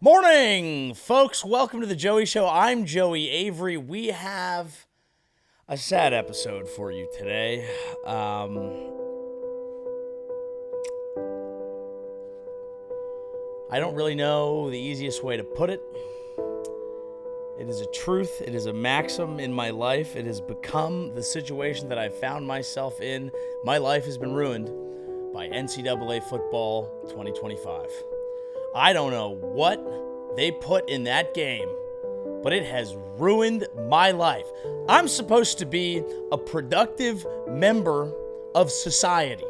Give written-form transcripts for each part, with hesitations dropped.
Morning, folks. Welcome to the Joey Show. I'm Joey Avery. We have a sad episode for you today. I don't really know the easiest way to put it. It is a truth. It is a maxim in my life. It has become the situation that I found myself in. My life has been ruined by NCAA football 2025. I don't know what they put in that game, but it has ruined my life. I'm supposed to be a productive member of society,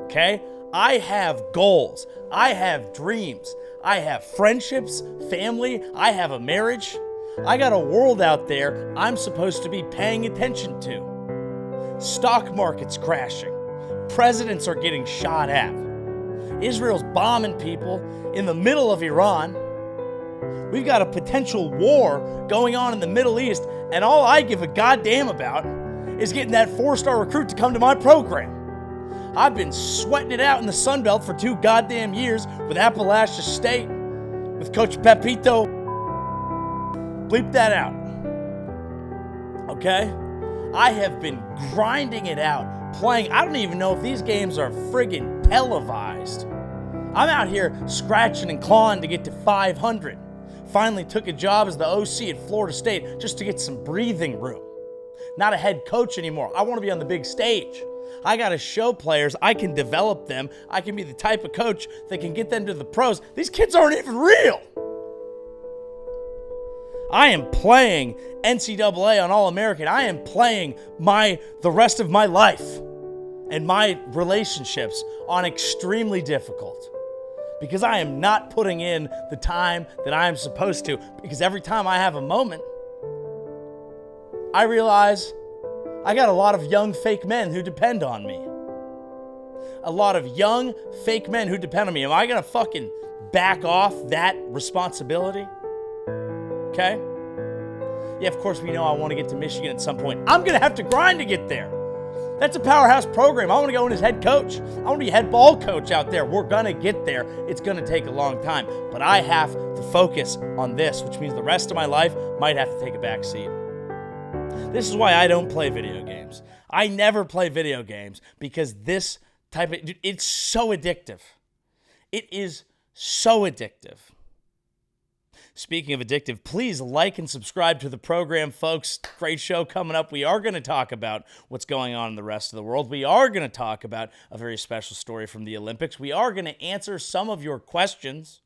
okay? I have goals. I have dreams. I have friendships, family. I have a marriage. I got a world out there I'm supposed to be paying attention to. Stock market's crashing. Presidents are getting shot at. Israel's bombing people in the middle of Iran. We've got a potential war going on in the Middle East, and all I give a goddamn about is getting that 4-star recruit to come to my program. I've been sweating it out in the Sun Belt for 2 goddamn years with Appalachia State, with Coach Pepito. Bleep that out. Okay? I have been grinding it out, playing. I don't even know if these games are friggin' televised. I'm out here scratching and clawing to get to 500. Finally took a job as the OC at Florida State just to get some breathing room. Not a head coach anymore. I want to be on the big stage. I got to show players I can develop them. I can be the type of coach that can get them to the pros. These kids aren't even real. I am playing NCAA on All-American. I am playing the rest of my life and my relationships on extremely difficult. Because I am not putting in the time that I am supposed to. Because every time I have a moment, I realize I got a lot of young fake men who depend on me. A lot of young fake men who depend on me. Am I going to fucking back off that responsibility? Okay? Yeah, of course we know I want to get to Michigan at some point. I'm going to have to grind to get there. That's a powerhouse program. I want to go in as head coach. I want to be head ball coach out there. We're going to get there. It's going to take a long time. But I have to focus on this, which means the rest of my life might have to take a back seat. This is why I don't play video games. I never play video games because this type of, it's so addictive. It is so addictive. Speaking of addictive, please like and subscribe to the program, folks. Great show coming up. We are going to talk about what's going on in the rest of the world. We are going to talk about a very special story from the Olympics. We are going to answer some of your questions,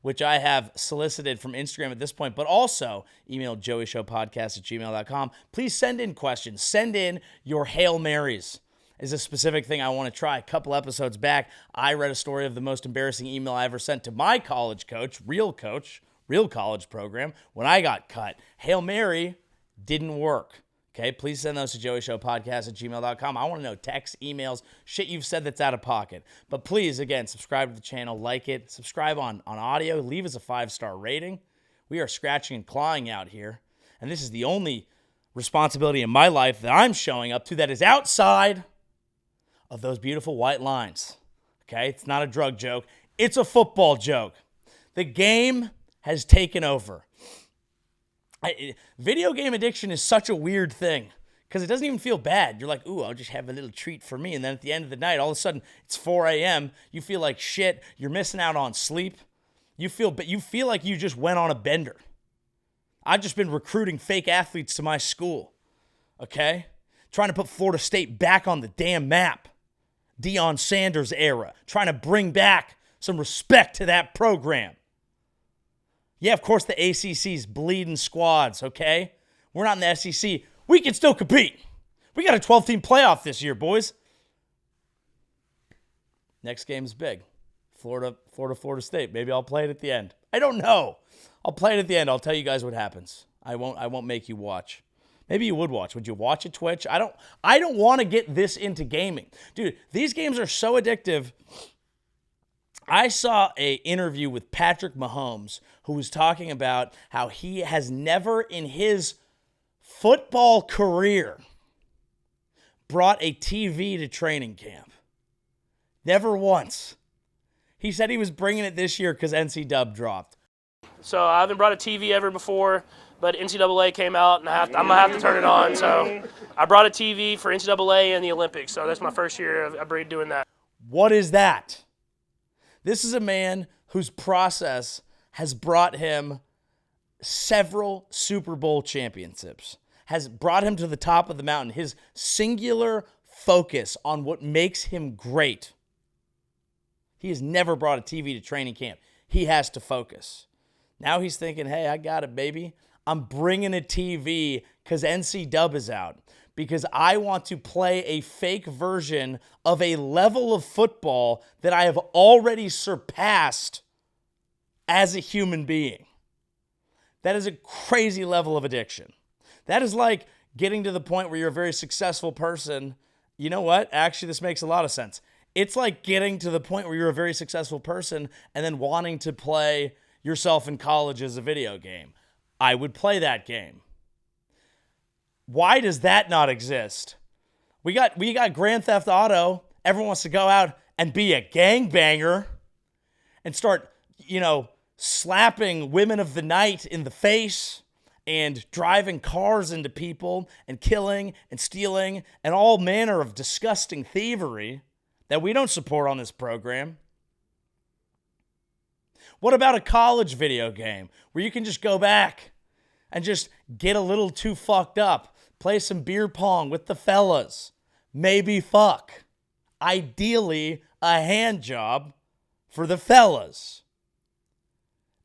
which I have solicited from Instagram at this point, but also email joeyshowpodcast@gmail.com. Please send in questions. Send in your Hail Marys. Is a specific thing I want to try. A couple episodes back, I read a story of the most embarrassing email I ever sent to my college coach, real college program, when I got cut. Hail Mary didn't work. Okay, please send those to joeyshowpodcast@gmail.com. I want to know texts, emails, shit you've said that's out of pocket. But please, again, subscribe to the channel, like it, subscribe on audio, leave us a 5-star rating. We are scratching and clawing out here. And this is the only responsibility in my life that I'm showing up to that is outside of those beautiful white lines. Okay, it's not a drug joke. It's a football joke. The game has taken over. Video game addiction is such a weird thing because it doesn't even feel bad. You're like, ooh, I'll just have a little treat for me. And then at the end of the night, all of a sudden, it's 4 a.m. You feel like shit. You're missing out on sleep. You feel like you just went on a bender. I've just been recruiting fake athletes to my school, okay? Trying to put Florida State back on the damn map. Deion Sanders era. Trying to bring back some respect to that program. Yeah, of course, the ACC's bleeding squads, okay? We're not in the SEC. We can still compete. We got a 12-team playoff this year, boys. Next game's big. Florida State. Maybe I'll play it at the end. I don't know. I'll play it at the end. I'll tell you guys what happens. I won't make you watch. Maybe you would watch. Would you watch at Twitch? I don't want to get this into gaming. Dude, these games are so addictive. I saw an interview with Patrick Mahomes who was talking about how he has never in his football career brought a TV to training camp. Never once. He said he was bringing it this year because NCDub dropped. So I haven't brought a TV ever before, but NCAA came out, and I'm going to have to turn it on. So I brought a TV for NCAA and the Olympics, so that's my first year of doing that. What is that? This is a man whose process has brought him several Super Bowl championships, has brought him to the top of the mountain. His singular focus on what makes him great. He has never brought a TV to training camp. He has to focus. Now he's thinking, hey, I got it, baby. I'm bringing a TV because NCDub is out. Because I want to play a fake version of a level of football that I have already surpassed as a human being. That is a crazy level of addiction. That is like getting to the point where you're a very successful person. You know what? Actually, this makes a lot of sense. It's like getting to the point where you're a very successful person and then wanting to play yourself in college as a video game. I would play that game. Why does that not exist? We got Grand Theft Auto. Everyone wants to go out and be a gangbanger and start, slapping women of the night in the face and driving cars into people and killing and stealing and all manner of disgusting thievery that we don't support on this program. What about a college video game where you can just go back and just get a little too fucked up, play some beer pong with the fellas, maybe fuck. Ideally, a hand job for the fellas.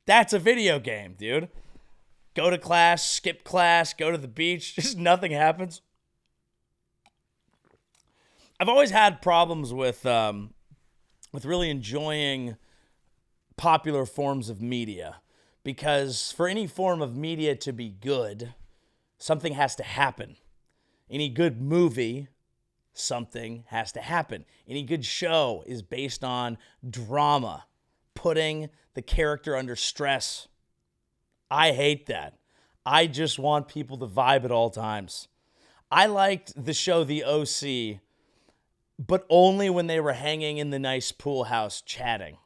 That's a video game, dude. Go to class, skip class, go to the beach, just nothing happens. I've always had problems with really enjoying popular forms of media, because for any form of media to be good, something has to happen. Any good movie, something has to happen. Any good show is based on drama, putting the character under stress. I hate that. I just want people to vibe at all times. I liked the show The OC, but only when they were hanging in the nice pool house chatting,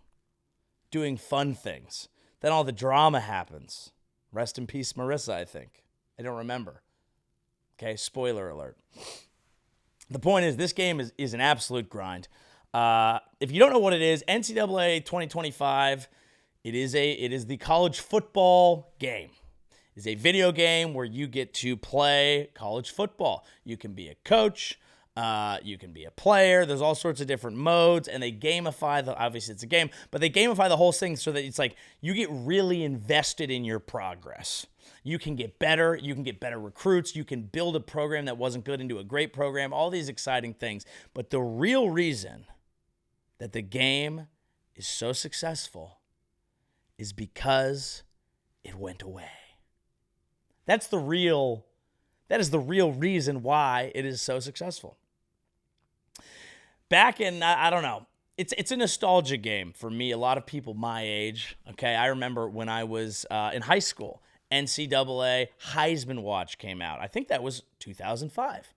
doing fun things. Then all the drama happens. Rest in peace, Marissa, I think. I don't remember. Okay, spoiler alert. The point is, this game is an absolute grind. If you don't know what it is, NCAA 2025, it is the college football game. It's a video game where you get to play college football. You can be a coach. You can be a player. There's all sorts of different modes, and they gamify obviously it's a game, but they gamify the whole thing so that it's like you get really invested in your progress. You can get better. You can get better recruits. You can build a program that wasn't good into a great program, all these exciting things. But the real reason that the game is so successful is because it went away. That is the real reason why it is so successful. Back in, I don't know, it's a nostalgia game for me. A lot of people my age, okay? I remember when I was in high school, NCAA Heisman Watch came out. I think that was 2005.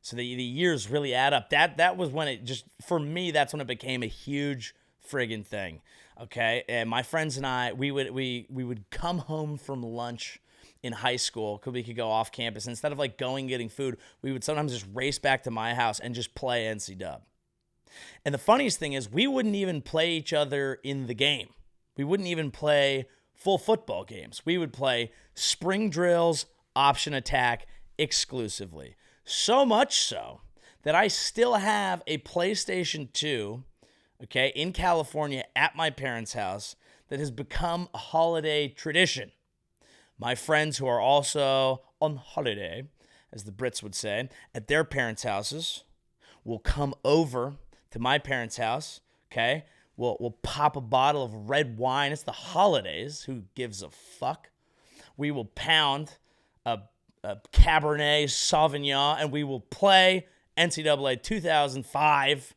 So the years really add up. That was when it just, for me, that's when it became a huge friggin' thing, okay? And my friends and I, we would come home from lunch in high school, because we could go off campus. Instead of like going getting food, we would sometimes just race back to my house and just play NCDub. And the funniest thing is, we wouldn't even play each other in the game. We wouldn't even play full football games. We would play spring drills, option attack exclusively. So much so that I still have a PlayStation 2, okay, in California at my parents' house that has become a holiday tradition. My friends who are also on holiday, as the Brits would say, at their parents' houses will come over to my parents' house, okay? We'll pop a bottle of red wine. It's the holidays. Who gives a fuck? We will pound a Cabernet Sauvignon, and we will play NCAA 2005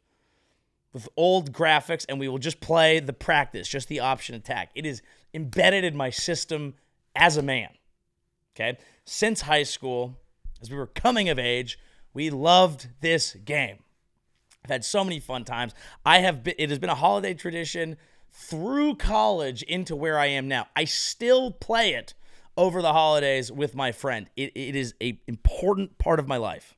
with old graphics, and we will just play the practice, just the option attack. It is embedded in my system as a man, okay? Since high school, as we were coming of age, we loved this game. I've had so many fun times. It has been a holiday tradition through college into where I am now. I still play it over the holidays with my friend. It is an important part of my life.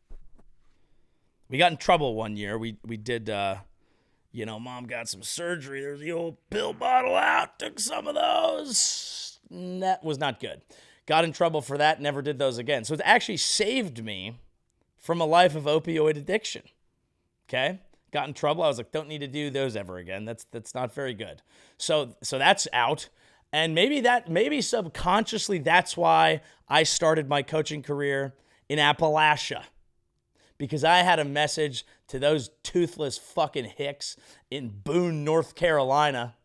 We got in trouble one year. We did, Mom got some surgery. There's the old pill bottle out. Took some of those. That was not good. Got in trouble for that. Never did those again. So it actually saved me from a life of opioid addiction. Okay? Got in trouble. I was like, don't need to do those ever again. That's not very good. So that's out. And maybe subconsciously that's why I started my coaching career in Appalachia. Because I had a message to those toothless fucking hicks in Boone, North Carolina.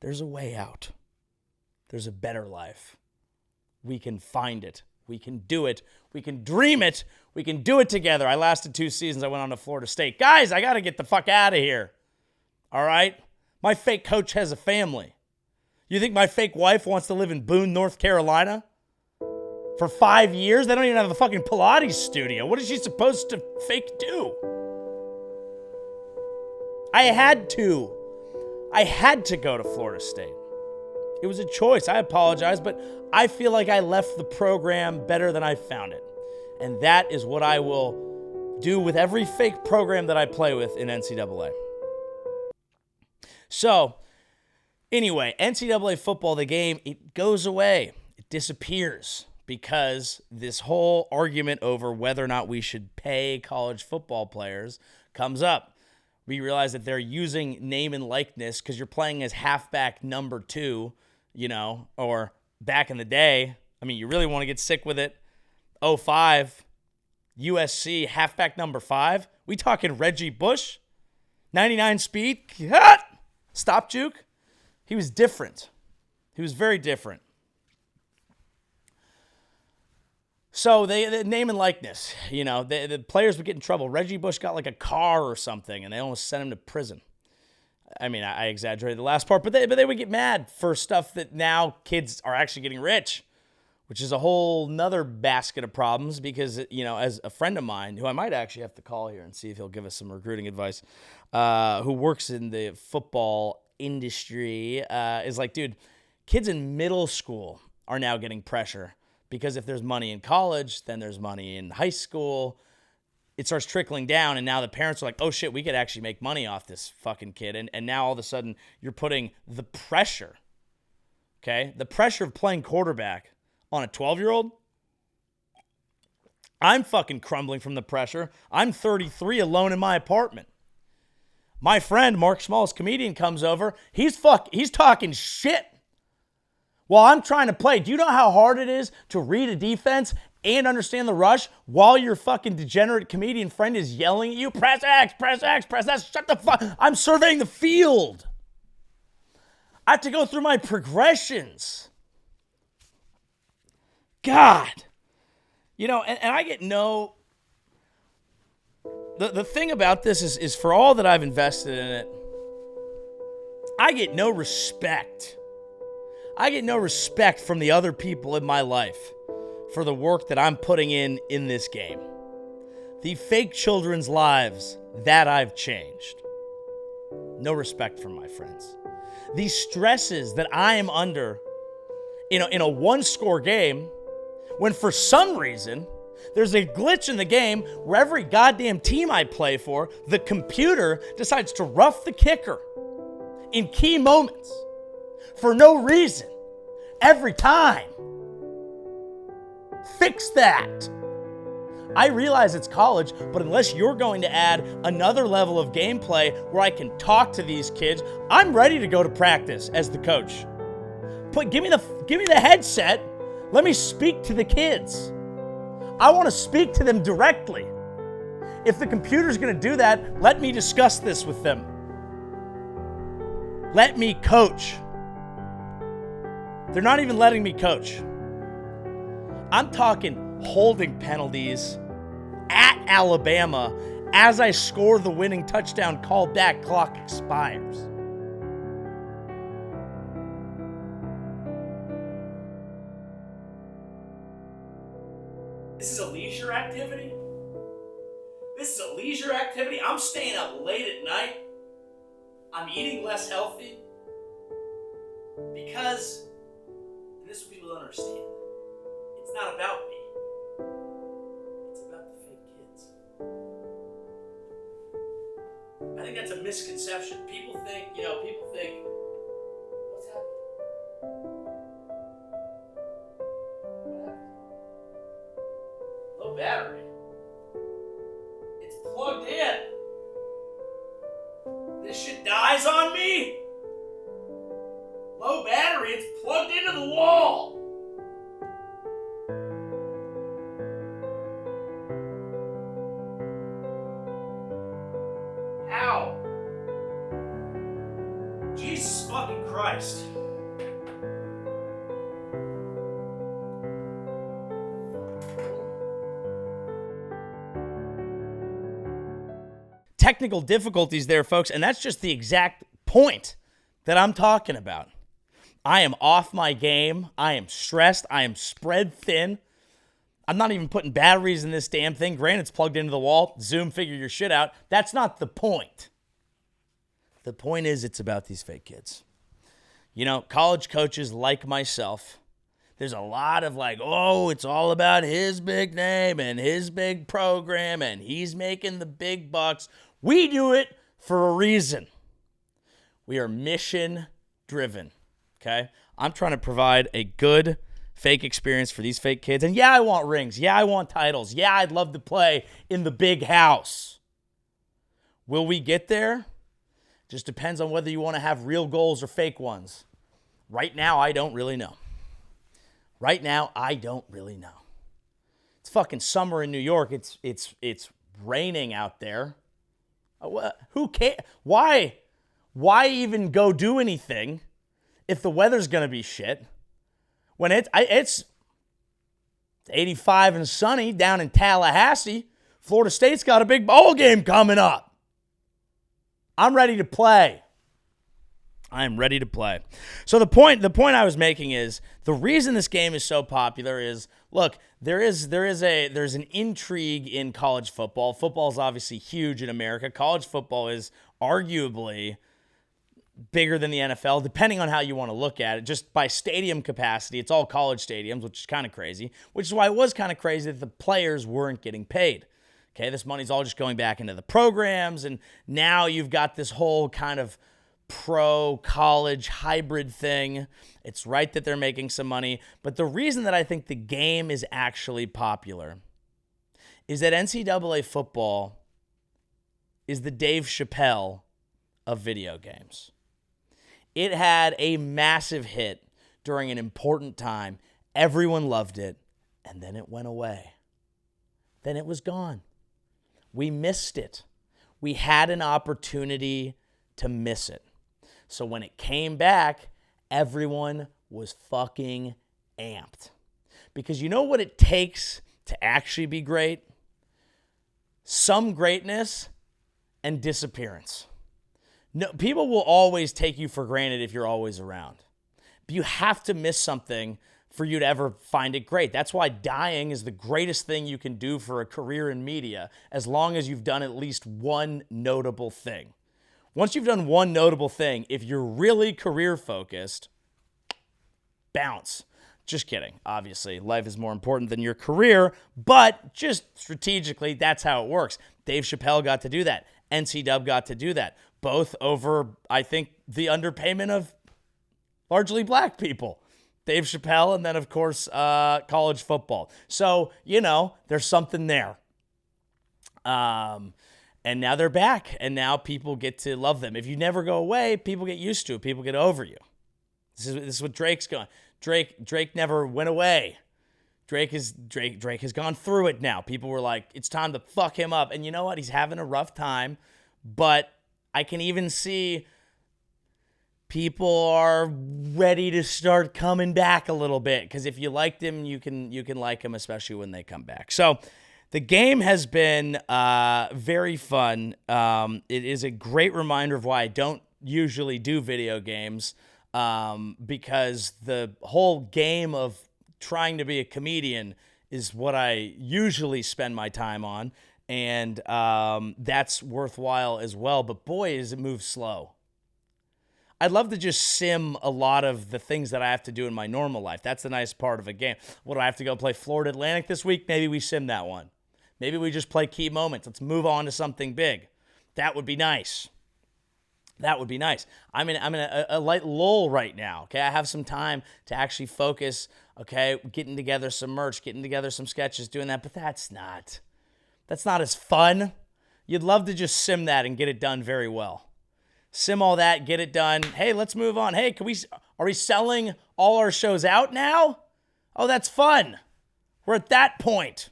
There's a way out. There's a better life. We can find it. We can do it. We can dream it. We can do it together. I lasted 2 seasons. I went on to Florida State. Guys, I got to get the fuck out of here. All right? My fake coach has a family. You think my fake wife wants to live in Boone, North Carolina? For 5 years? They don't even have a fucking Pilates studio. What is she supposed to fake do? I had to go to Florida State. It was a choice. I apologize, but I feel like I left the program better than I found it. And that is what I will do with every fake program that I play with in NCAA. So, anyway, NCAA football, the game, it goes away. It disappears. Because this whole argument over whether or not we should pay college football players comes up. We realize that they're using name and likeness because you're playing as halfback number 2, or back in the day. I mean, you really want to get sick with it. 05, USC, halfback number 5. We talking Reggie Bush? 99 speed? Stop juke? He was different. He was very different. So the name and likeness, the players would get in trouble. Reggie Bush got like a car or something, and they almost sent him to prison. I mean, I exaggerated the last part, but they would get mad for stuff that now kids are actually getting rich, which is a whole nother basket of problems because, as a friend of mine, who I might actually have to call here and see if he'll give us some recruiting advice, who works in the football industry, is like, dude, kids in middle school are now getting pressure. Because if there's money in college, then there's money in high school. It starts trickling down, and now the parents are like, oh, shit, we could actually make money off this fucking kid. And now all of a sudden, you're putting the pressure, okay? The pressure of playing quarterback on a 12-year-old. I'm fucking crumbling from the pressure. I'm 33 alone in my apartment. My friend, Mark Small's comedian, comes over. He's talking shit. While I'm trying to play, do you know how hard it is to read a defense and understand the rush while your fucking degenerate comedian friend is yelling at you? Press X, press X, press X. Shut the fuck. I'm surveying the field. I have to go through my progressions. God. And I get no... The thing about this is for all that I've invested in it, I get no respect. I get no respect from the other people in my life for the work that I'm putting in this game. The fake children's lives that I've changed. No respect from my friends. The stresses that I am under in a one-score game when for some reason there's a glitch in the game where every goddamn team I play for, the computer decides to rough the kicker in key moments. For no reason. Every time. Fix that. I realize it's college, but unless you're going to add another level of gameplay where I can talk to these kids, I'm ready to go to practice as the coach. Give me the headset. Let me speak to the kids. I want to speak to them directly. If the computer's going to do that, let me discuss this with them. Let me coach. They're not even letting me coach. I'm talking holding penalties at Alabama as I score the winning touchdown, called back, clock expires. This is a leisure activity? I'm staying up late at night. I'm eating less healthy because, and this is what people don't understand, it's not about me. It's about the fake kids. I think that's a misconception. People think, what's happening? What happened? Low battery. It's plugged in. This shit dies on me. Low battery, it's plugged into the wall. How? Jesus fucking Christ. Technical difficulties there, folks, and that's just the exact point that I'm talking about. I am off my game. I am stressed. I am spread thin. I'm not even putting batteries in this damn thing. Granted, it's plugged into the wall. Zoom, figure your shit out. That's not the point. The point is it's about these fake kids. College coaches like myself, there's a lot of it's all about his big name and his big program and he's making the big bucks. We do it for a reason. We are mission driven, okay? I'm trying to provide a good fake experience for these fake kids. And yeah, I want rings. Yeah, I want titles. Yeah, I'd love to play in the big house. Will we get there? Just depends on whether you want to have real goals or fake ones. Right now, I don't really know. It's fucking summer in New York. It's raining out there. Who cares? Why even go do anything if the weather's gonna be shit? When it's 85 and sunny down in Tallahassee, Florida State's got a big bowl game coming up. I'm ready to play. I'm ready to play. So the point I was making is the reason this game is so popular is, look, there's an intrigue in college football. Football is obviously huge in America. College football is arguably bigger than the NFL, depending on how you want to look at it. Just by stadium capacity, it's all college stadiums, which is kind of crazy, which is why it was kind of crazy that the players weren't getting paid. Okay, this money's all just going back into the programs, and now you've got this whole kind of pro-college hybrid thing. It's right that they're making some money, but the reason that I think the game is actually popular is that NCAA football is the Dave Chappelle of video games. It had a massive hit during an important time. Everyone loved it, and then it went away. Then it was gone. We missed it. We had an opportunity to miss it. So when it came back, everyone was fucking amped. Because you know what it takes to actually be great? Some greatness and disappearance. No, people will always take you for granted if you're always around. But you have to miss something for you to ever find it great. That's why dying is the greatest thing you can do for a career in media, as long as you've done at least one notable thing. Once you've done one notable thing, if you're really career focused, bounce. Just kidding. Obviously, life is more important than your career, but just strategically, that's how it works. Dave Chappelle got to do that. NCDub got to do that. Both over, I think, the underpayment of largely black people. Dave Chappelle and then, of course, college football. So, there's something there. And now they're back, and now people get to love them. If you never go away, people get used to it. People get over you. This is what Drake's going. Drake never went away. Drake has gone through it now. People were like, it's time to fuck him up. And you know what? He's having a rough time, but I can even see people are ready to start coming back a little bit, because if you liked him, you can like him, especially when they come back. So the game has been very fun. It is a great reminder of why I don't usually do video games, because the whole game of trying to be a comedian is what I usually spend my time on, and that's worthwhile as well. But boy, does it move slow. I'd love to just sim a lot of the things that I have to do in my normal life. That's the nice part of a game. What, do I have to go play Florida Atlantic this week? Maybe we sim that one. Maybe we just play key moments. Let's move on to something big. That would be nice. That would be nice. I'm in a light lull right now, okay? I have some time to actually focus, okay? Getting together some merch, getting together some sketches, doing that, but that's not as fun. You'd love to just sim that and get it done very well. Sim all that, get it done. Hey, let's move on. Hey, are we selling all our shows out now? Oh, that's fun. We're at that point.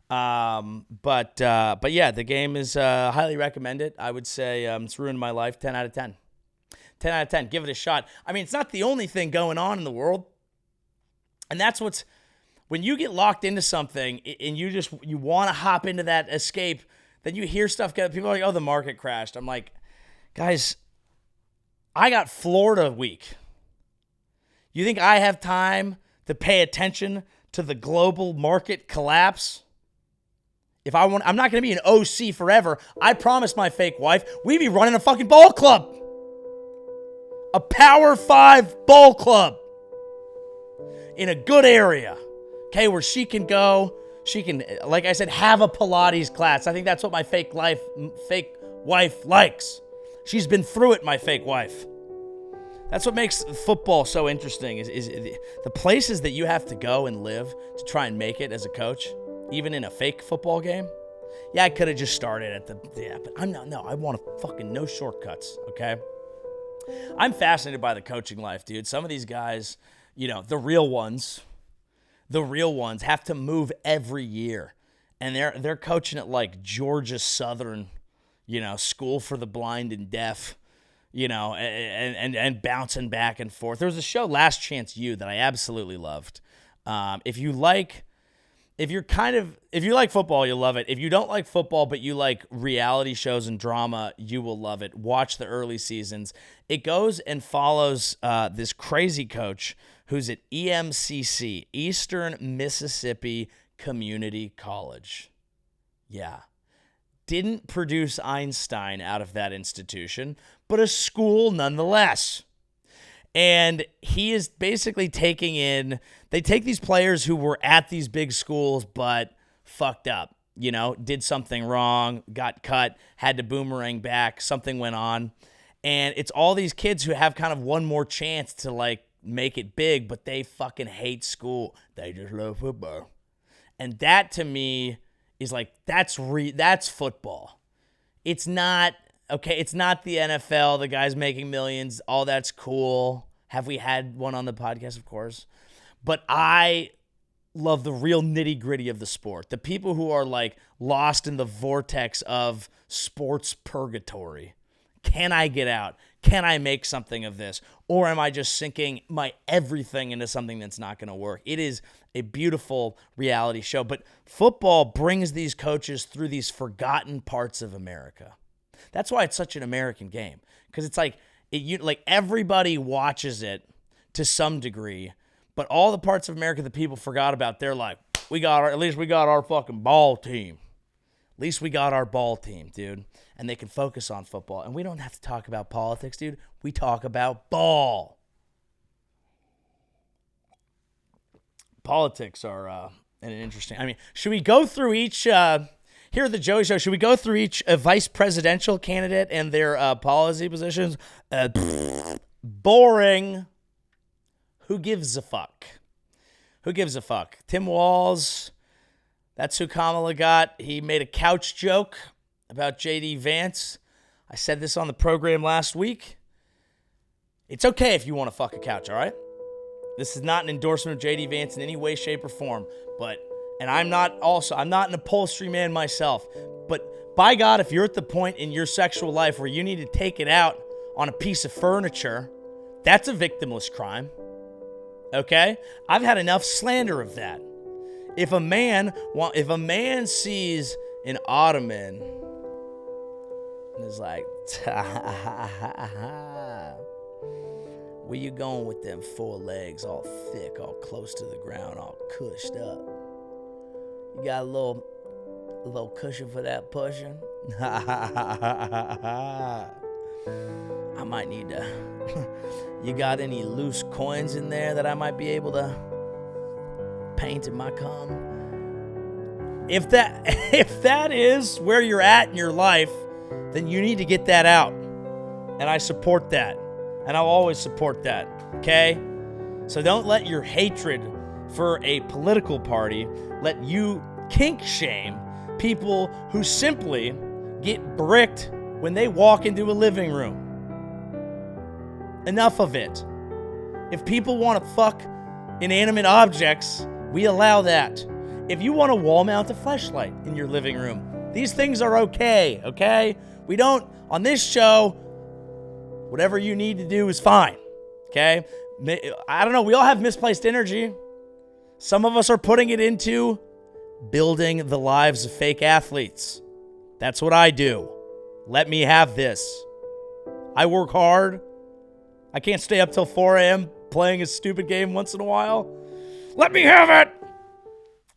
But yeah, the game is highly recommended. I would say it's ruined my life. 10 out of 10. 10 out of 10. Give it a shot. I mean, it's not the only thing going on in the world. And that's when you get locked into something and you want to hop into that escape, then you hear stuff. People are like, oh, the market crashed. I'm like, guys, I got Florida week. You think I have time to pay attention to the global market collapse? If I'm not going to be an OC forever. I promised my fake wife we'd be running a fucking ball club. A Power 5 ball club. In a good area. Okay, where she can go. She can, like I said, have a Pilates class. I think that's what my fake wife likes. She's been through it, my fake wife. That's what makes football so interesting is the places that you have to go and live to try and make it as a coach. Even in a fake football game? Yeah, I could have just started but I want no shortcuts, okay? I'm fascinated by the coaching life, dude. Some of these guys, the real ones have to move every year. And they're coaching at like Georgia Southern, school for the blind and deaf, and bouncing back and forth. There was a show, Last Chance U, that I absolutely loved. If you like football, you'll love it. If you don't like football, but you like reality shows and drama, you will love it. Watch the early seasons. It goes and follows this crazy coach who's at EMCC, Eastern Mississippi Community College. Yeah. Didn't produce Einstein out of that institution, but a school nonetheless. And he is basically they take these players who were at these big schools but fucked up, did something wrong, got cut, had to boomerang back, something went on. And it's all these kids who have kind of one more chance to like make it big, but they fucking hate school. They just love football. And that to me is like, that's football. It's not okay, it's not the NFL, the guys making millions, all that's cool. Have we had one on the podcast? Of course. But I love the real nitty-gritty of the sport. The people who are like lost in the vortex of sports purgatory. Can I get out? Can I make something of this? Or am I just sinking my everything into something that's not going to work? It is a beautiful reality show. But football brings these coaches through these forgotten parts of America. That's why it's such an American game. Because it's like, everybody watches it to some degree. But all the parts of America that people forgot about, they're like, at least we got our fucking ball team. At least we got our ball team, dude. And they can focus on football. And we don't have to talk about politics, dude. We talk about ball. Politics are an interesting. I mean, should we go through each? Here at the Joey Show, should we go through each vice presidential candidate and their policy positions? Boring. Who gives a fuck? Who gives a fuck? Tim Walz. That's who Kamala got. He made a couch joke about J.D. Vance. I said this on the program last week. It's okay if you want to fuck a couch, all right? This is not an endorsement of J.D. Vance in any way, shape, or form. And I'm not an upholstery man myself. But by God, if you're at the point in your sexual life where you need to take it out on a piece of furniture, that's a victimless crime. Okay? I've had enough slander of that. If a man sees an ottoman and is like, where you going with them four legs all thick, all close to the ground, all cushed up? You got a little cushion for that pushing? I might need to. You got any loose coins in there that I might be able to paint in my cum? If that is where you're at in your life, then you need to get that out. And I support that. And I'll always support that. Okay? So don't let your hatred for a political party let you kink shame people who simply get bricked when they walk into a living room. Enough of it. If people want to fuck inanimate objects, we allow that. If you want to wall mount a fleshlight in your living room, these things are okay, okay? We don't, on this show, whatever you need to do is fine, okay? I don't know, we all have misplaced energy. Some of us are putting it into building the lives of fake athletes. That's what I do. Let me have this. I work hard. I can't stay up till 4 a.m. playing a stupid game once in a while. Let me have it.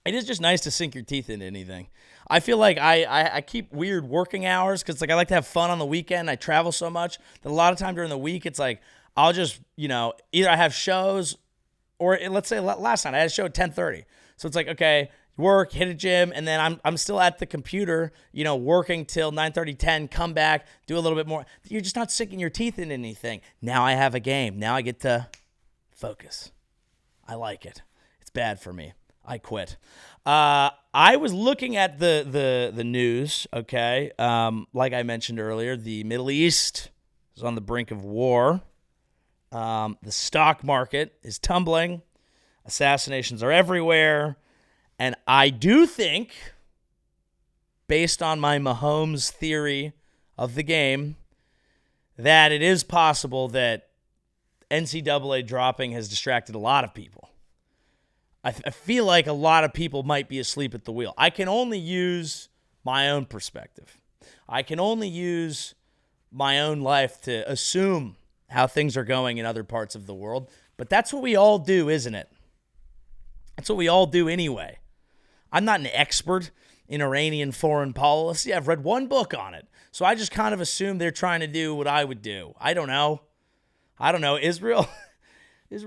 It is just nice to sink your teeth into anything. I feel like I keep weird working hours because like I like to have fun on the weekend. I travel so much that a lot of time during the week it's like I'll just, either I have shows or let's say last night I had a show at 10:30. So it's like, okay, work, hit a gym, and then I'm still at the computer, working till 9:30, 10, come back, do a little bit more. You're just not sinking your teeth into anything. Now I have a game. Now I get to focus. I like it. It's bad for me. I quit. I was looking at the news, okay? Like I mentioned earlier, the Middle East is on the brink of war. The stock market is tumbling. Assassinations are everywhere. And I do think, based on my Mahomes theory of the game, that it is possible that NCAA dropping has distracted a lot of people. I feel like a lot of people might be asleep at the wheel. I can only use my own perspective. I can only use my own life to assume how things are going in other parts of the world. But that's what we all do, isn't it? That's what we all do anyway. I'm not an expert in Iranian foreign policy. I've read one book on it. So I just kind of assume they're trying to do what I would do. I don't know. Israel, they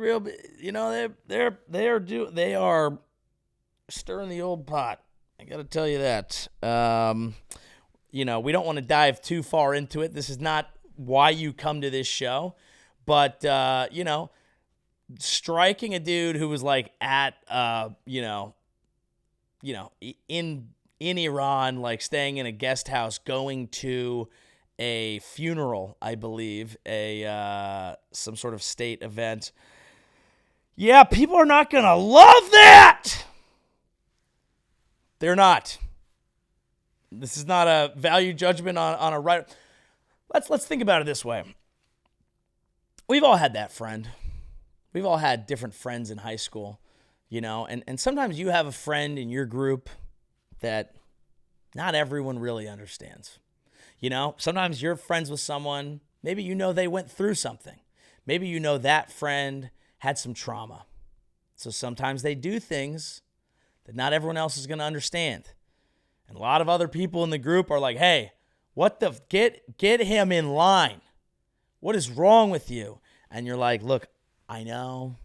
are stirring the old pot. I got to tell you that. We don't want to dive too far into it. This is not why you come to this show. But, striking a dude who was like at, in Iran, like staying in a guest house, going to a funeral, I believe, some sort of state event. Yeah, people are not going to love that. They're not. This is not a value judgment on a right. Let's think about it this way. We've all had that friend. We've all had different friends in high school, and sometimes you have a friend in your group that not everyone really understands. Sometimes you're friends with someone, maybe they went through something. Maybe that friend had some trauma. So sometimes they do things that not everyone else is going to understand. And a lot of other people in the group are like, hey, get him in line. What is wrong with you? And you're like, look, I know.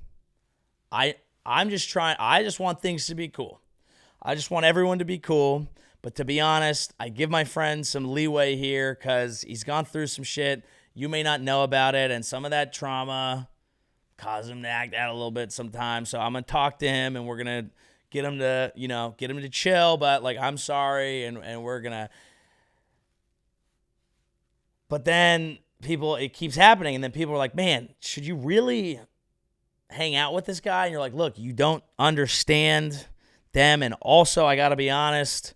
I'm just trying. I just want things to be cool. I just want everyone to be cool. But to be honest, I give my friend some leeway here because he's gone through some shit. You may not know about it. And some of that trauma caused him to act out a little bit sometimes. So I'm going to talk to him and we're going to get him to chill. But like, I'm sorry. And we're going to. But then it keeps happening. And then people are like, man, should you really hang out with this guy? And you're like, look, you don't understand them. And also, I got to be honest,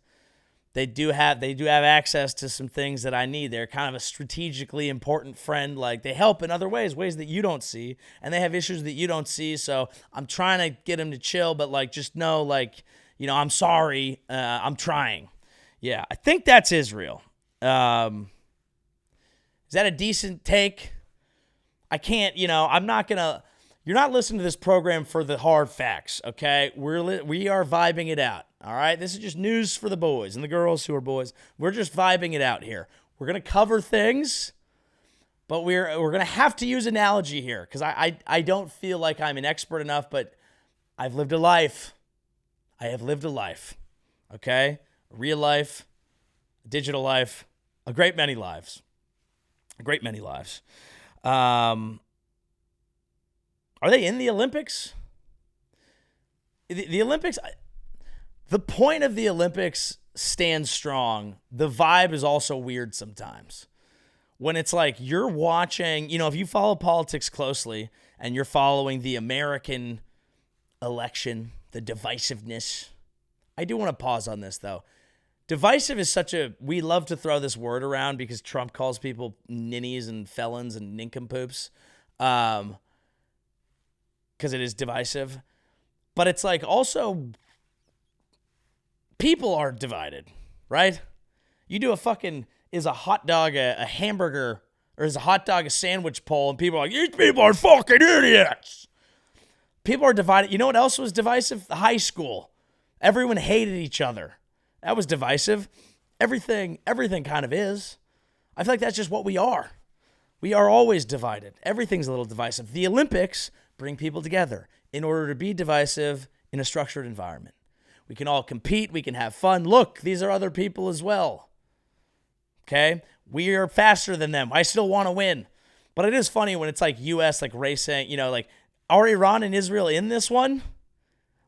they do have access to some things that I need. They're kind of a strategically important friend. Like they help in other ways that you don't see, and they have issues that you don't see. So I'm trying to get them to chill, but like, just know, like, I'm sorry. I'm trying. Yeah. I think that's Israel. Is that a decent take? I can't, I'm not going to. You're not listening to this program for the hard facts, okay? We are vibing it out, all right? This is just news for the boys and the girls who are boys. We're just vibing it out here. We're going to cover things, But we're going to have to use analogy here because I don't feel like I'm an expert enough, but I've lived a life. I have lived a life, okay? A real life, a digital life, a great many lives. A great many lives. Are they in the Olympics? The Olympics, the point of the Olympics stands strong. The vibe is also weird sometimes. When it's like you're watching, if you follow politics closely and you're following the American election, the divisiveness. I do want to pause on this, though. Divisive is we love to throw this word around because Trump calls people ninnies and felons and nincompoops because it is divisive. But it's like also people are divided, right? You do is a hot dog a hamburger, or is a hot dog a sandwich poll, and people are like, these people are fucking idiots. People are divided. You know what else was divisive? The high school. Everyone hated each other. That was divisive. Everything kind of is. I feel like that's just what we are. We are always divided. Everything's a little divisive. The Olympics bring people together in order to be divisive in a structured environment. We can all compete. We can have fun. Look, these are other people as well. Okay? We are faster than them. I still want to win. But it is funny when it's like U.S. like racing, are Iran and Israel in this one?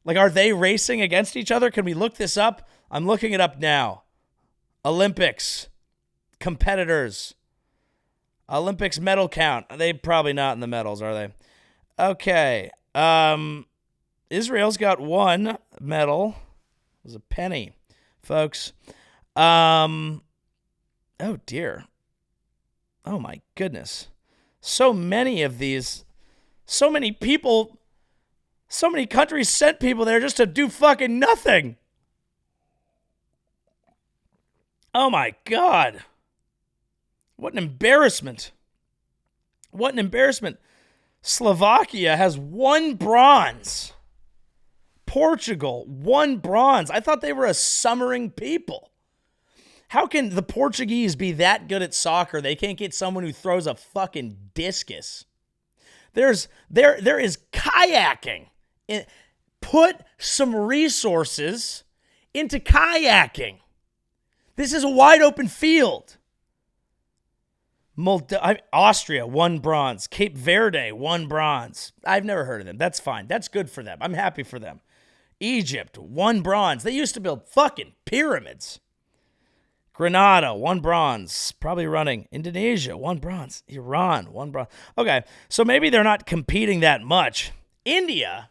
Like, are they racing against each other? Can we look this up? I'm looking it up now. Olympics. Competitors. Olympics medal count. They probably not in the medals, are they? Okay. Israel's got one medal. It was a penny, folks. Oh, dear. Oh, my goodness. So many of these, so many people, so many countries sent people there just to do fucking nothing. Oh, my God. What an embarrassment. What an embarrassment. Slovakia has 1 bronze. Portugal, 1 bronze. I thought they were a summering people. How can the Portuguese be that good at soccer? They can't get someone who throws a fucking discus. There is kayaking. Put some resources into kayaking. This is a wide open field. Austria, 1 bronze. Cape Verde, 1 bronze. I've never heard of them. That's fine. That's good for them. I'm happy for them. Egypt, 1 bronze. They used to build fucking pyramids. Grenada, 1 bronze. Probably running. Indonesia, 1 bronze. Iran, 1 bronze. Okay, so maybe they're not competing that much. India,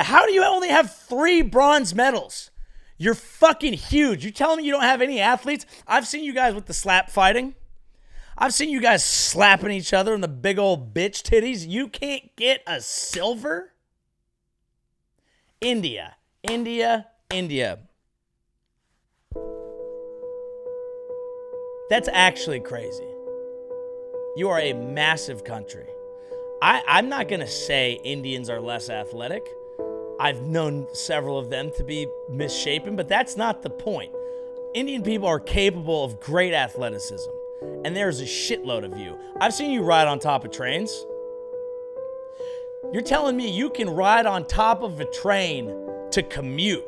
how do you only have 3 bronze medals? You're fucking huge. You telling me you don't have any athletes? I've seen you guys with the slap fighting. I've seen you guys slapping each other in the big old bitch titties. You can't get a silver? India. That's actually crazy. You are a massive country. I'm not going to say Indians are less athletic. I've known several of them to be misshapen, but that's not the point. Indian people are capable of great athleticism, and there's a shitload of you. I've seen you ride on top of trains. You're telling me you can ride on top of a train to commute.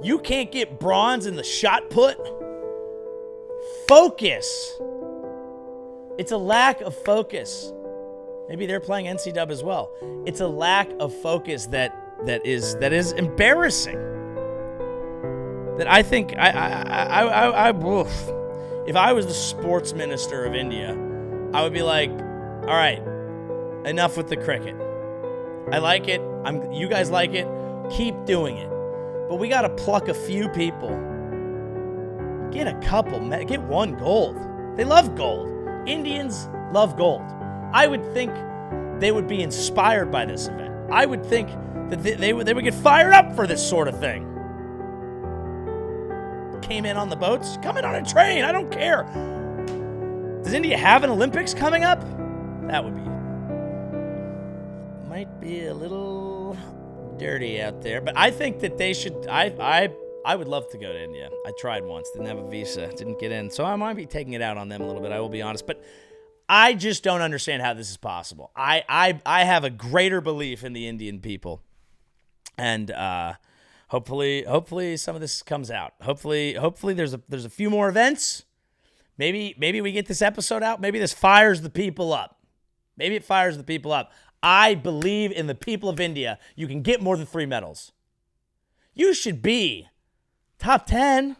You can't get bronze in the shot put? Focus. It's a lack of focus. Maybe they're playing NCDub as well. It's a lack of focus that is embarrassing. That I think if I was the sports minister of India, I would be like, all right, enough with the cricket. I like it. You guys like it. Keep doing it. But we got to pluck a few people. Get a couple. Get 1 gold. They love gold. Indians love gold. I would think they would be inspired by this event. I would think that they would get fired up for this sort of thing. Came in on the boats. Come in on a train. I don't care. Does India have an Olympics coming up? That would be... Might be a little dirty out there. But I think that they should... I I would love to go to India. I tried once, didn't have a visa, didn't get in. So I might be taking it out on them a little bit, I will be honest. But I just don't understand how this is possible. I have a greater belief in the Indian people. And hopefully some of this comes out. Hopefully there's a few more events. Maybe we get this episode out. Maybe this fires the people up. Maybe it fires the people up. I believe in the people of India. You can get more than 3 medals. You should be top 10.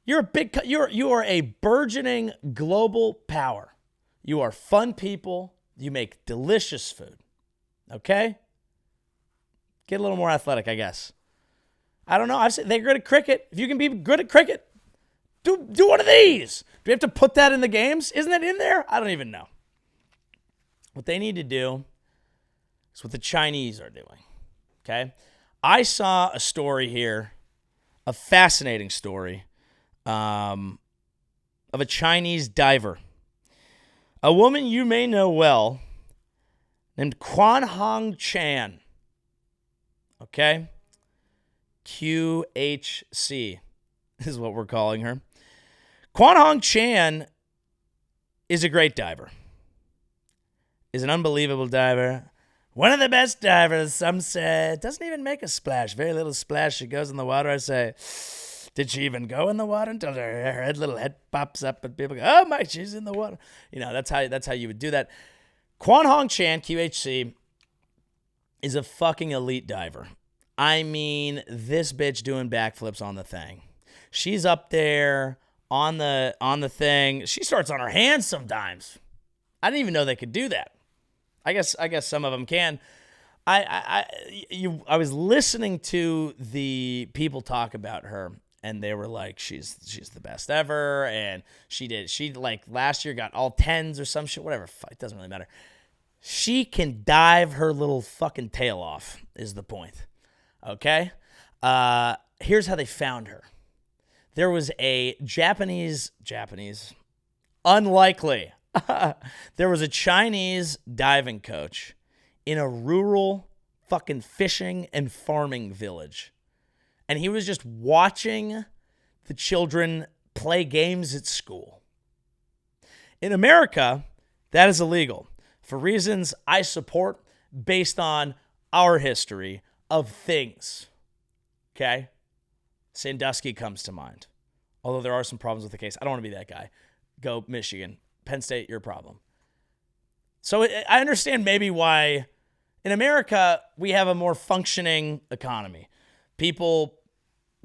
You are a burgeoning global power. You are fun people. You make delicious food. Okay? Get a little more athletic, I guess. I don't know. I've said they're good at cricket. If you can be good at cricket, do one of these. Do we have to put that in the games? Isn't that in there? I don't even know. What they need to do is what the Chinese are doing. Okay? I saw a story here, a fascinating story, of a Chinese diver. A woman you may know well named Quan Hong Chan. Okay? QHC is what we're calling her. Quan Hong Chan is a great diver. Is an unbelievable diver. One of the best divers, some say. Doesn't even make a splash. Very little splash. She goes in the water. I say, did she even go in the water until her little head pops up and people go, oh my, she's in the water. You know, that's how you would do that. Quan Hong Chan, QHC, is a fucking elite diver. I mean, this bitch doing backflips on the thing. She's up there on the thing. She starts on her hands sometimes. I didn't even know they could do that. I guess some of them can. I was listening to the people talk about her, and they were like, she's the best ever, and she like last year got all 10s or some shit, whatever. It doesn't really matter. She can dive her little fucking tail off, is the point. Okay? Here's how they found her. There was a Japanese, unlikely. There was a Chinese diving coach in a rural fucking fishing and farming village. And he was just watching the children play games at school. In America, that is illegal for reasons I support based on our history of things. Okay? Sandusky comes to mind. Although there are some problems with the case. I don't want to be that guy. Go Michigan. Penn State, your problem. So I understand maybe why in America we have a more functioning economy. We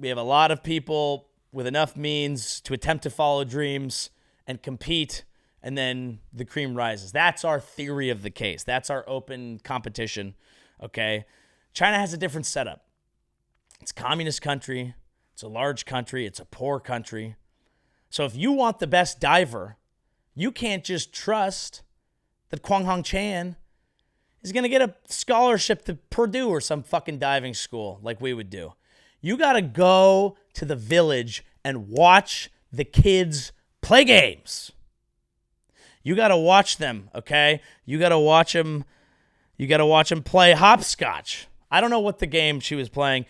have a lot of people with enough means to attempt to follow dreams and compete, and then the cream rises. That's our theory of the case. That's our open competition, okay? China has a different setup. It's a communist country. It's a large country. It's a poor country. So if you want the best diver, you can't just trust that Quan Hong Chan is going to get a scholarship to Purdue or some fucking diving school like we would do. You got to go to the village and watch the kids play games. You got to watch them, okay? You got to watch them play hopscotch. I don't know what the game she was playing,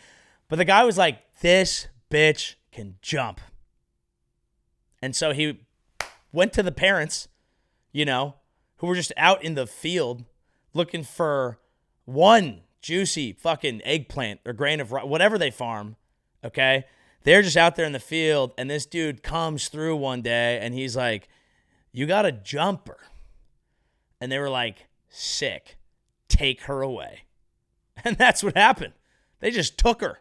but the guy was like, this bitch can jump. And so he went to the parents, who were just out in the field looking for one juicy fucking eggplant or grain of rice, whatever they farm, okay? They're just out there in the field, and this dude comes through one day, and he's like, you got a jumper. And they were like, sick. Take her away. And that's what happened. They just took her,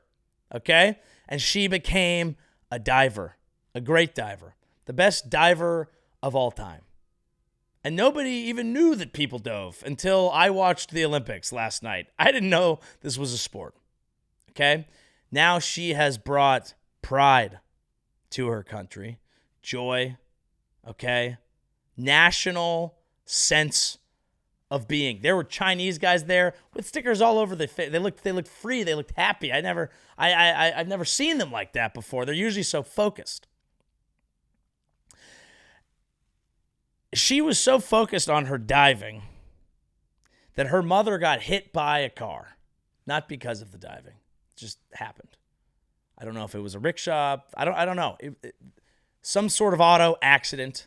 okay? And she became a diver, a great diver, the best diver of all time. And nobody even knew that people dove until I watched the Olympics last night. I didn't know this was a sport. Okay? Now she has brought pride to her country, joy, okay? National sense of being. There were Chinese guys there with stickers all over their face. They looked free, they looked happy. I've never seen them like that before. They're usually so focused. She was so focused on her diving that her mother got hit by a car. Not because of the diving. It just happened. I don't know if it was a rickshaw. I don't know. Some sort of auto accident.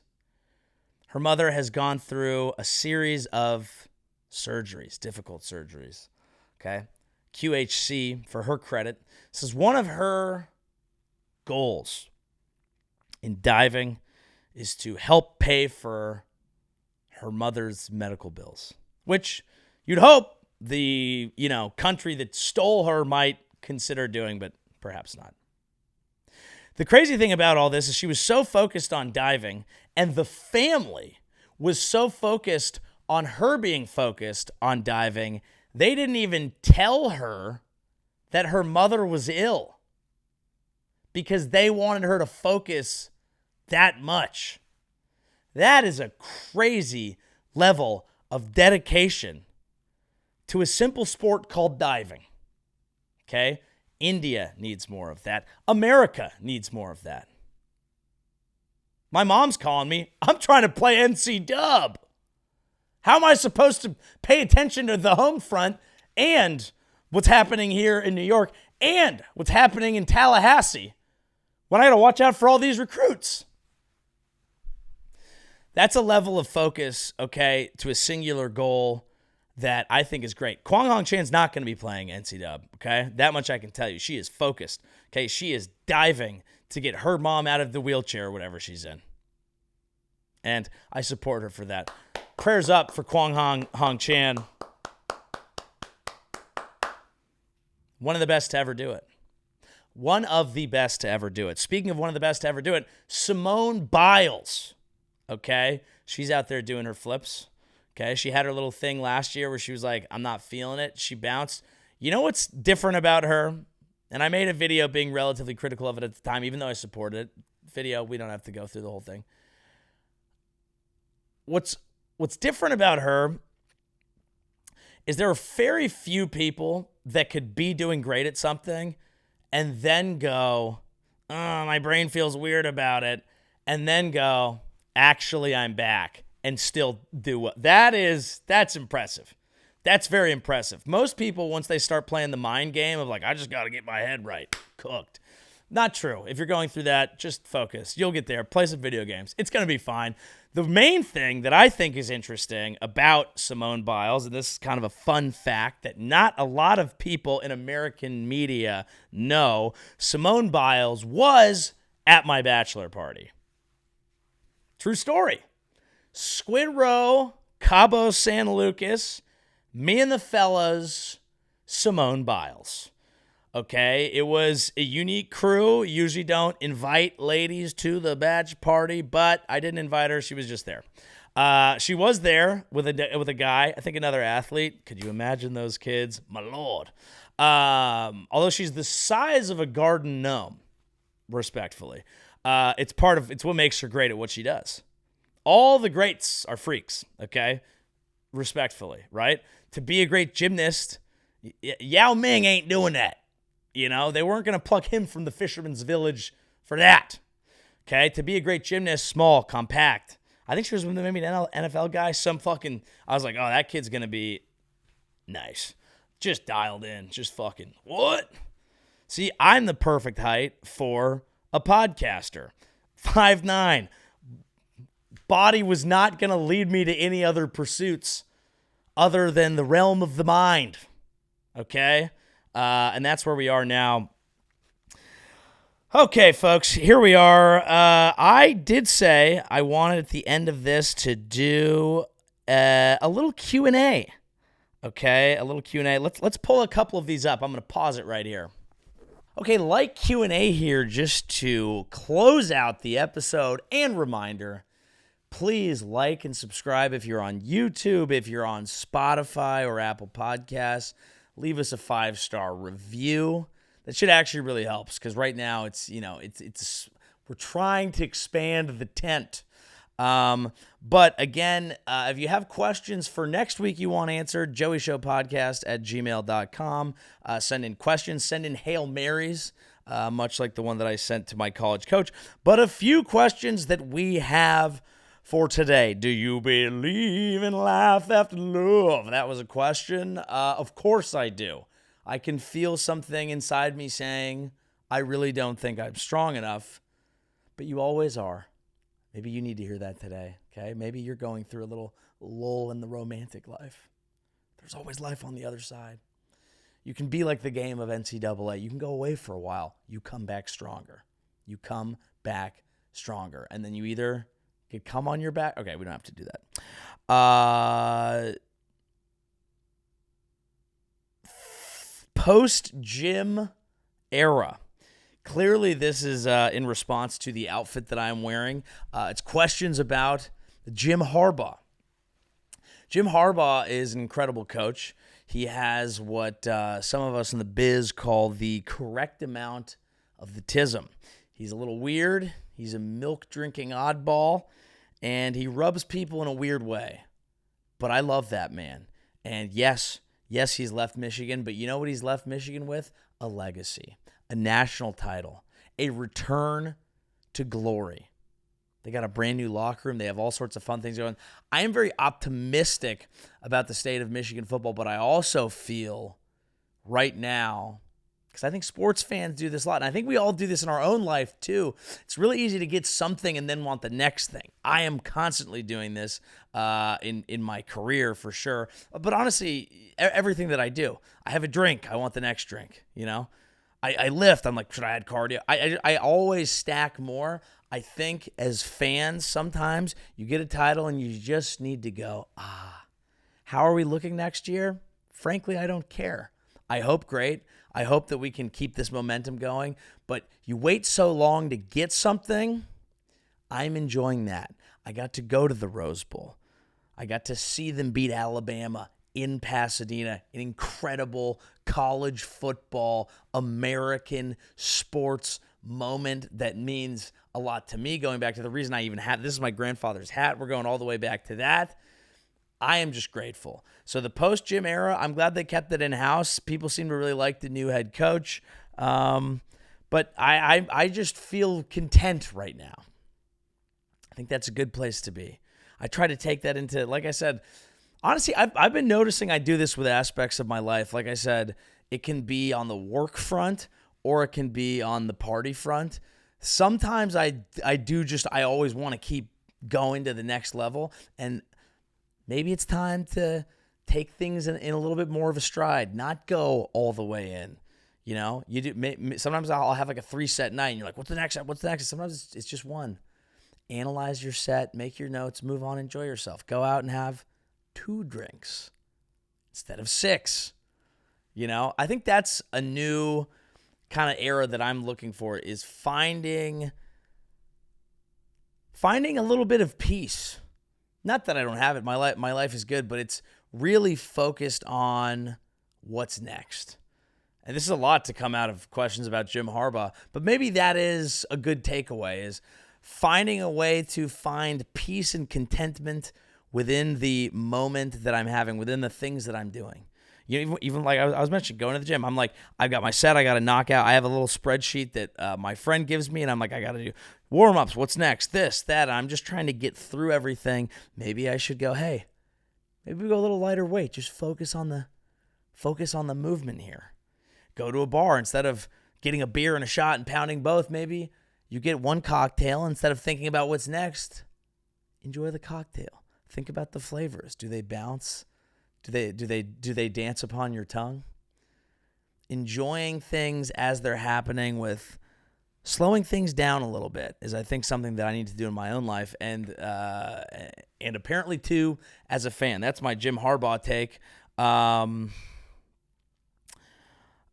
Her mother has gone through a series of surgeries, difficult surgeries. Okay. QHC, for her credit, says one of her goals in diving is to help pay for her mother's medical bills, which you'd hope the, country that stole her might consider doing, but perhaps not. The crazy thing about all this is she was so focused on diving, and the family was so focused on her being focused on diving, they didn't even tell her that her mother was ill because they wanted her to focus that much. That is a crazy level of dedication to a simple sport called diving. Okay? India needs more of that. America needs more of that. My mom's calling me. I'm trying to play NCDub. How am I supposed to pay attention to the home front and what's happening here in New York and what's happening in Tallahassee when I got to watch out for all these recruits? That's a level of focus, okay, to a singular goal that I think is great. Quan Hong Chan's not going to be playing NCDub, okay? That much I can tell you. She is focused, okay? She is diving to get her mom out of the wheelchair or whatever she's in. And I support her for that. Prayers up for Quan Hong Chan. One of the best to ever do it. One of the best to ever do it. Speaking of one of the best to ever do it, Simone Biles, okay? She's out there doing her flips, okay? She had her little thing last year where she was like, I'm not feeling it. She bounced. You know what's different about her? And I made a video being relatively critical of it at the time, even though I supported it. Video, we don't have to go through the whole thing. What's different about her is there are very few people that could be doing great at something and then go, oh, my brain feels weird about it, and then go, actually, I'm back, and still do what. That's impressive. That's very impressive. Most people, once they start playing the mind game of like, I just got to get my head right, cooked. Not true. If you're going through that, just focus. You'll get there. Play some video games. It's going to be fine. The main thing that I think is interesting about Simone Biles, and this is kind of a fun fact that not a lot of people in American media know, Simone Biles was at my bachelor party. True story. Squid Row, Cabo San Lucas, me and the fellas, Simone Biles. Okay, it was a unique crew. Usually don't invite ladies to the batch party, but I didn't invite her. She was just there. She was there with a guy, I think another athlete. Could you imagine those kids? My Lord. Although she's the size of a garden gnome, respectfully. It's what makes her great at what she does. All the greats are freaks, okay? Respectfully, right? To be a great gymnast, Yao Ming ain't doing that. You know, they weren't going to pluck him from the fisherman's village for that. Okay, to be a great gymnast, small, compact. I think she was maybe an NFL guy. I was like, oh, that kid's going to be nice. Just dialed in. Just fucking, what? See, I'm the perfect height for a podcaster. 5'9". Body was not going to lead me to any other pursuits other than the realm of the mind. Okay? And that's where we are now. Okay, folks, here we are. I did say I wanted at the end of this to do a little Q&A. Okay, a little Q&A. Let's pull a couple of these up. I'm going to pause it right here. Okay, like Q&A here just to close out the episode, and reminder, please like and subscribe if you're on YouTube, if you're on Spotify or Apple Podcasts. Leave us a 5-star review. That should actually really helps because right now it's we're trying to expand the tent. But again, if you have questions for next week you want answered, joeyshowpodcast@gmail.com. Send in questions, send in Hail Marys, much like the one that I sent to my college coach. But a few questions that we have for today. Do you believe in life after love? That was a question. Of course I do. I can feel something inside me saying, I really don't think I'm strong enough, but you always are. Maybe you need to hear that today, okay? Maybe you're going through a little lull in the romantic life. There's always life on the other side. You can be like the game of NCAA. You can go away for a while. You come back stronger. You come back stronger. And then you either get come on your back. Okay, we don't have to do that. Post-Jim Era. Clearly, this is in response to the outfit that I'm wearing. It's questions about Jim Harbaugh. Jim Harbaugh is an incredible coach. He has what some of us in the biz call the correct amount of the tism. He's a little weird. He's a milk-drinking oddball, and he rubs people in a weird way. But I love that man. And yes, he's left Michigan, but you know what he's left Michigan with? A legacy, a national title, a return to glory. They got a brand new locker room. They have all sorts of fun things going. I am very optimistic about the state of Michigan football, but I also feel right now, because I think sports fans do this a lot, and I think we all do this in our own life too. It's really easy to get something and then want the next thing. I am constantly doing this in my career for sure. But honestly, everything that I do, I have a drink, I want the next drink. You know, I lift, I'm like, should I add cardio? I always stack more. I think as fans, sometimes you get a title and you just need to go, how are we looking next year? Frankly, I don't care. I hope great. I hope that we can keep this momentum going. But you wait so long to get something, I'm enjoying that. I got to go to the Rose Bowl. I got to see them beat Alabama in Pasadena, an incredible college football, American sports moment that means a lot to me, going back to the reason I even had, this is my grandfather's hat. We're going all the way back to that. I am just grateful. So the post-Jim Era, I'm glad they kept it in-house. People seem to really like the new head coach. But I just feel content right now. I think that's a good place to be. I try to take that into, like I said, honestly, I've been noticing I do this with aspects of my life. Like I said, it can be on the work front or it can be on the party front. Sometimes I always want to keep going to the next level, and maybe it's time to take things in a little bit more of a stride, not go all the way in. You know, you do. Sometimes I'll have like a 3-set night, and you're like, "What's the next set? What's the next?" Sometimes it's just one. Analyze your set, make your notes, move on, enjoy yourself. Go out and have 2 drinks instead of 6. You know, I think that's a new kind of era that I'm looking for, is finding a little bit of peace. Not that I don't have it. My life is good, but it's really focused on what's next. And this is a lot to come out of questions about Jim Harbaugh, but maybe that is a good takeaway, is finding a way to find peace and contentment within the moment that I'm having, within the things that I'm doing. You know, even like I was mentioning, going to the gym, I'm like, I've got my set, I got to knock out. I have a little spreadsheet that my friend gives me, and I'm like, I got to do warm-ups, what's next, this, that. I'm just trying to get through everything. Maybe I should go, hey, maybe we go a little lighter weight. Just focus on the movement here. Go to a bar instead of getting a beer and a shot and pounding both. Maybe you get one cocktail instead of thinking about what's next. Enjoy the cocktail. Think about the flavors. Do they bounce? Do they dance upon your tongue? Enjoying things as they're happening, with slowing things down a little bit, is I think something that I need to do in my own life, and apparently too as a fan. That's my Jim Harbaugh take.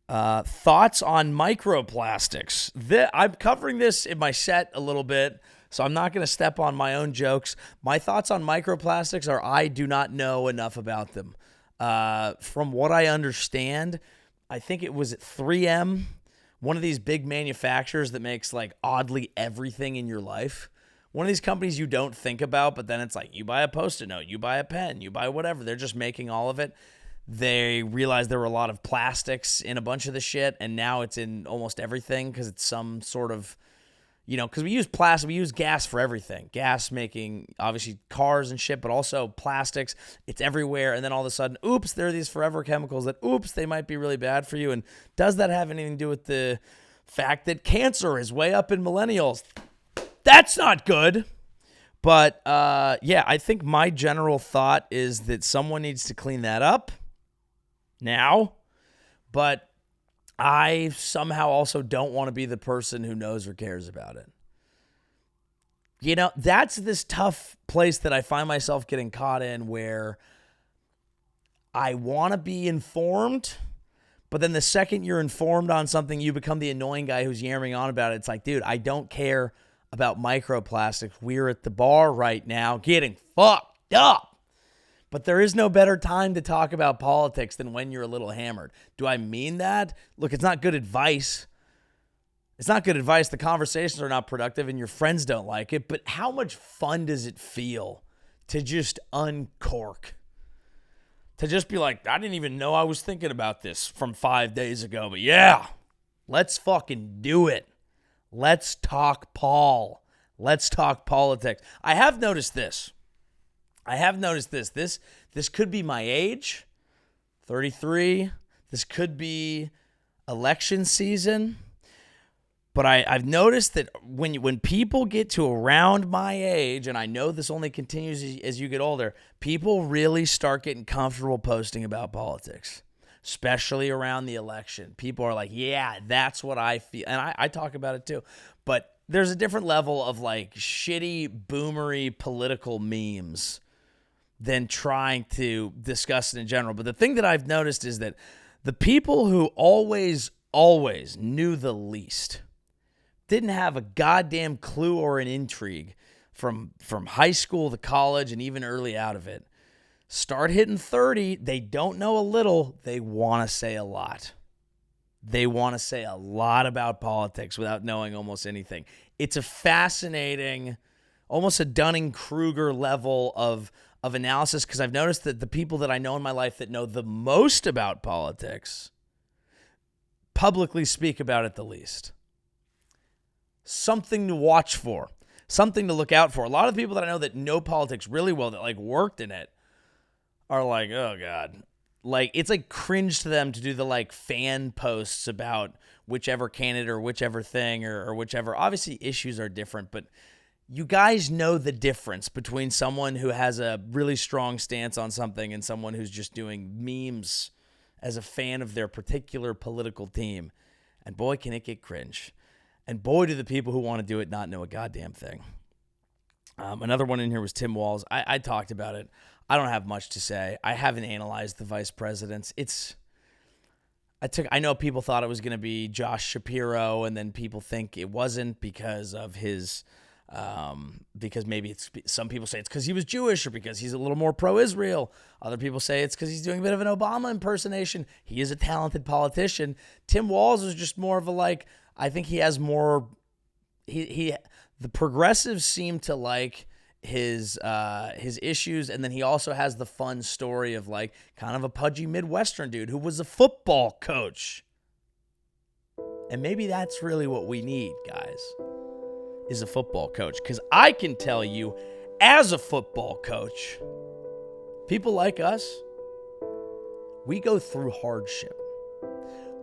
Thoughts on microplastics. I'm covering this in my set a little bit, so I'm not going to step on my own jokes. My thoughts on microplastics are I do not know enough about them. From what I understand, I think it was at 3M, one of these big manufacturers that makes like oddly everything in your life. One of these companies you don't think about, but then it's like you buy a Post-it note, you buy a pen, you buy whatever. They're just making all of it. They realized there were a lot of plastics in a bunch of the shit, and now it's in almost everything because it's some sort of, you know, because we use plastic, we use gas for everything. Gas making, obviously, cars and shit, but also plastics. It's everywhere, and then all of a sudden, oops, there are these forever chemicals that, oops, they might be really bad for you. And does that have anything to do with the fact that cancer is way up in millennials. That's not good. But, yeah, I think my general thought is that someone needs to clean that up now. But I somehow also don't want to be the person who knows or cares about it. You know, that's this tough place that I find myself getting caught in where I want to be informed, but then the second you're informed on something, you become the annoying guy who's yammering on about it. It's like, dude, I don't care about microplastics. We're at the bar right now getting fucked up. But there is no better time to talk about politics than when you're a little hammered. Do I mean that? Look, it's not good advice. It's not good advice. The conversations are not productive and your friends don't like it. But how much fun does it feel to just uncork? To just be like, I didn't even know I was thinking about this from 5 days ago. But yeah, let's fucking do it. Let's talk Paul. Let's talk politics. I have noticed this. This could be my age, 33. This could be election season. But I've noticed that when people get to around my age, and I know this only continues as you get older, people really start getting comfortable posting about politics, especially around the election. People are like, yeah, that's what I feel. And I talk about it too. But there's a different level of like shitty, boomery political memes than trying to discuss it in general. But the thing that I've noticed is that the people who always knew the least didn't have a goddamn clue or an intrigue from high school to college and even early out of it. Start hitting 30, they don't know a little, they want to say a lot. They want to say a lot about politics without knowing almost anything. It's a fascinating, almost a Dunning-Kruger level of analysis, because I've noticed that the people that I know in my life that know the most about politics publicly speak about it the least. Something to watch for, something to look out for. A lot of the people that I know that know politics really well, that like worked in it, are like, oh God. Like, it's like cringe to them to do the like fan posts about whichever candidate or whichever thing or whichever. Obviously, issues are different, but you guys know the difference between someone who has a really strong stance on something and someone who's just doing memes as a fan of their particular political team. And boy, can it get cringe. And boy, do the people who want to do it not know a goddamn thing. Another one in here was Tim Walz. I talked about it. I don't have much to say. I haven't analyzed the vice presidents. I know people thought it was going to be Josh Shapiro, and then people think it wasn't because of his, because maybe some people say it's because he was Jewish or because he's a little more pro-Israel. Other people say it's because he's doing a bit of an Obama impersonation. He is a talented politician. Tim Walz was just more of a like, I think he has more, the progressives seem to like his issues, and then he also has the fun story of like kind of a pudgy Midwestern dude who was a football coach. And maybe that's really what we need, guys, is a football coach. Because I can tell you, as a football coach, people like us, we go through hardship.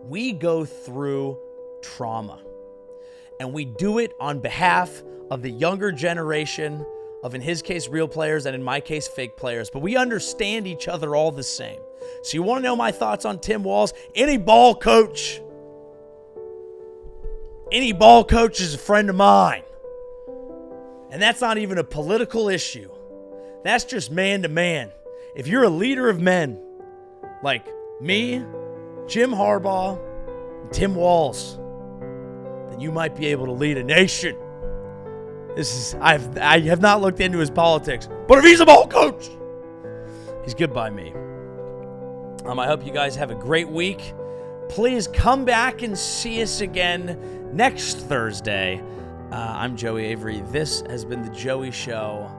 We go through trauma. And we do it on behalf of the younger generation of, in his case, real players, and in my case, fake players. But we understand each other all the same. So you want to know my thoughts on Tim Walz? Any ball coach is a friend of mine. And that's not even a political issue. That's just man to man. If you're a leader of men, like me, Jim Harbaugh, and Tim Walz, then you might be able to lead a nation. I have not looked into his politics, but if he's a ball coach, he's good by me. I hope you guys have a great week. Please come back and see us again next Thursday. I'm Joey Avery. This has been The Joey Show.